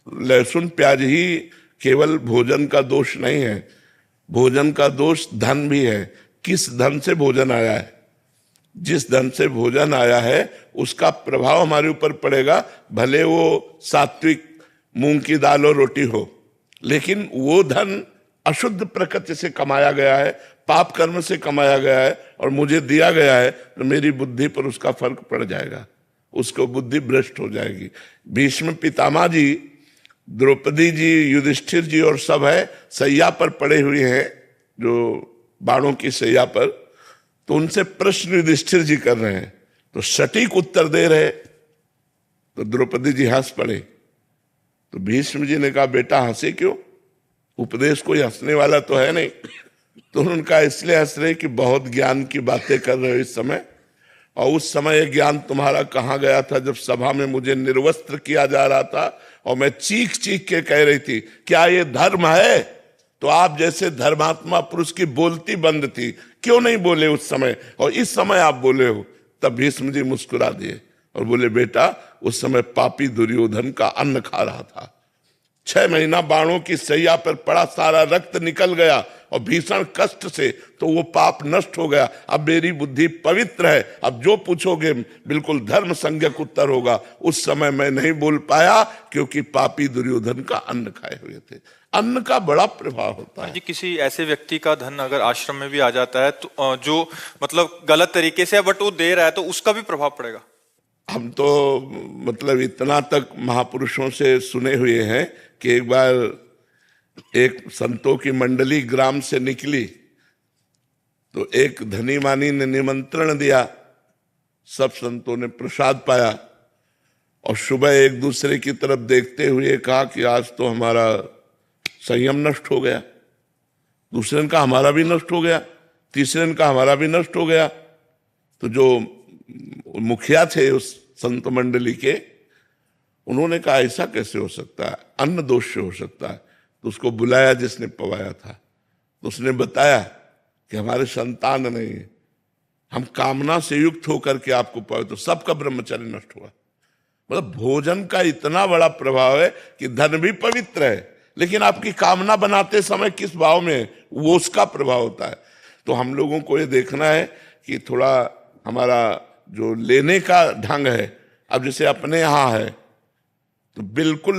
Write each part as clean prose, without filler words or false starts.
लहसुन प्याज ही केवल भोजन का दोष नहीं है, भोजन का दोष धन भी है। किस धन से भोजन आया है, जिस धन से भोजन आया है उसका प्रभाव हमारे ऊपर पड़ेगा, भले वो सात्विक मूंग की दाल और रोटी हो, लेकिन वो धन अशुद्ध प्रकृति से कमाया गया है, पाप कर्म से कमाया गया है और मुझे दिया गया है, तो मेरी बुद्धि पर उसका फर्क पड़ जाएगा, उसको बुद्धि भ्रष्ट हो जाएगी। भीष्म पितामह जी, द्रौपदी जी, युधिष्ठिर जी और सब है सैया पर पड़े हुए हैं, जो बाणों की सैया पर, तो उनसे प्रश्न युधिष्ठिर जी कर रहे हैं, तो सटीक उत्तर दे रहे, तो द्रौपदी जी हंस पड़े। तो भीष्म जी ने कहा, बेटा हंसे क्यों, उपदेश कोई हंसने वाला तो है नहीं। तो उनका इसलिए हंस रहे कि बहुत ज्ञान की बातें कर रहे हो इस समय, और उस समय यह ज्ञान तुम्हारा कहाँ गया था जब सभा में मुझे निर्वस्त्र किया जा रहा था और मैं चीख चीख के कह रही थी क्या ये धर्म है, तो आप जैसे धर्मात्मा पुरुष की बोलती बंद थी, क्यों नहीं बोले उस समय, और इस समय आप बोले हो। तब भीष्म जी मुस्कुरा दिए और बोले, बेटा उस समय पापी दुर्योधन का अन्न खा रहा था, 6 महीना बाणों की सैया पर पड़ा, सारा रक्त निकल गया और भीषण कष्ट से, तो वो पाप नष्ट हो गया। अब मेरी बुद्धि पवित्र है, अब जो पूछोगे बिल्कुल धर्म संज्ञक उत्तर होगा। उस समय मैं नहीं बोल पाया क्योंकि पापी दुर्योधन का अन्न खाए हुए थे। अन्न का बड़ा प्रभाव होता है जी। किसी ऐसे व्यक्ति का धन अगर आश्रम में भी आ जाता है तो जो मतलब गलत तरीके से बट वो दे रहा है, तो उसका भी प्रभाव पड़ेगा। हम तो मतलब इतना तक महापुरुषों से सुने हुए हैं कि एक बार एक संतों की मंडली ग्राम से निकली, तो एक धनी मानी ने निमंत्रण दिया, सब संतों ने प्रसाद पाया और सुबह एक दूसरे की तरफ देखते हुए कहा कि आज तो हमारा संयम नष्ट हो गया। दूसरे ने कहा हमारा भी नष्ट हो गया, तीसरे ने कहा हमारा भी नष्ट हो गया। तो जो मुखिया थे उस संत मंडली के, उन्होंने कहा ऐसा कैसे हो सकता है, अन्न दोष से हो सकता है। तो उसको बुलाया जिसने पवाया था, तो उसने बताया कि हमारे संतान नहीं है, हम कामना से युक्त होकर के आपको पाए, तो सबका ब्रह्मचर्य नष्ट हुआ। मतलब भोजन का इतना बड़ा प्रभाव है कि धन भी पवित्र है, लेकिन आपकी कामना बनाते समय किस भाव में है, वो उसका प्रभाव होता है। तो हम लोगों को ये देखना है कि थोड़ा हमारा जो लेने का ढंग है, अब जैसे अपने यहाँ है तो बिल्कुल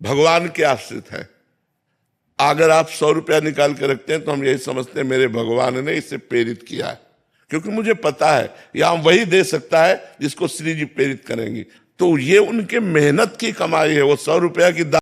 भगवान के आश्रित है। अगर आप 100 रुपया निकाल के रखते हैं तो हम यही समझते हैं मेरे भगवान ने इसे प्रेरित किया है, क्योंकि मुझे पता है यहाँ वही दे सकता है जिसको श्री जी प्रेरित करेंगी। तो ये उनके मेहनत की कमाई है, वो 100 रुपया की